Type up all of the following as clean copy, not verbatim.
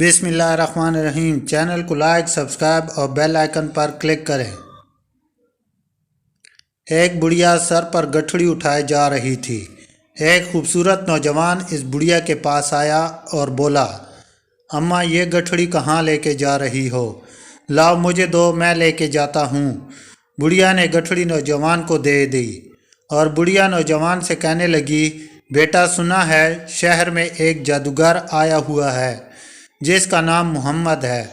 بسم اللہ الرحمن الرحیم۔ چینل کو لائک، سبسکرائب اور بیل آئیکن پر کلک کریں۔ ایک بڑھیا سر پر گٹھڑی اٹھائے جا رہی تھی۔ ایک خوبصورت نوجوان اس بڑھیا کے پاس آیا اور بولا، اماں یہ گٹھڑی کہاں لے کے جا رہی ہو؟ لاؤ مجھے دو، میں لے کے جاتا ہوں۔ بڑھیا نے گٹھڑی نوجوان کو دے دی اور بڑھیا نوجوان سے کہنے لگی، بیٹا سنا ہے شہر میں ایک جادوگر آیا ہوا ہے جس کا نام محمد ہے۔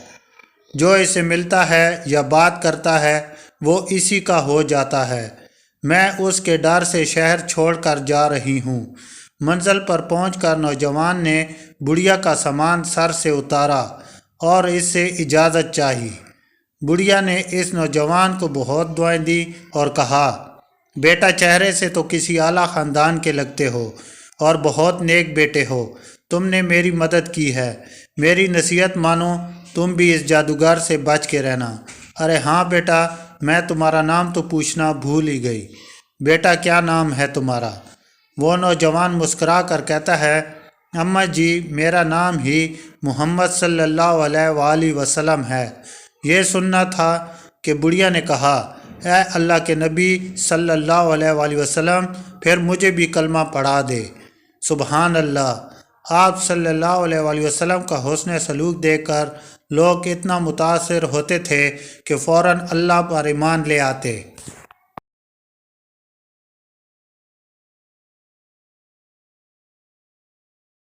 جو اسے ملتا ہے یا بات کرتا ہے وہ اسی کا ہو جاتا ہے۔ میں اس کے ڈر سے شہر چھوڑ کر جا رہی ہوں۔ منزل پر پہنچ کر نوجوان نے بڑھیا کا سامان سر سے اتارا اور اس سے اجازت چاہی۔ بڑھیا نے اس نوجوان کو بہت دعائیں دی اور کہا، بیٹا چہرے سے تو کسی اعلیٰ خاندان کے لگتے ہو اور بہت نیک بیٹے ہو، تم نے میری مدد کی ہے۔ میری نصیحت مانو، تم بھی اس جادوگر سے بچ کے رہنا۔ ارے ہاں بیٹا، میں تمہارا نام تو پوچھنا بھول ہی گئی۔ بیٹا کیا نام ہے تمہارا؟ وہ نوجوان مسکرا کر کہتا ہے، اماں جی میرا نام ہی محمد صلی اللہ علیہ وآلہ وسلم ہے۔ یہ سننا تھا کہ بڑھیا نے کہا، اے اللہ کے نبی صلی اللہ علیہ وآلہ وسلم، پھر مجھے بھی کلمہ پڑھا دے۔ سبحان اللہ! آپ صلی اللہ علیہ وآلہ وسلم کا حسن سلوک دیکھ کر لوگ اتنا متاثر ہوتے تھے کہ فوراً اللہ پر ایمان لے آتے۔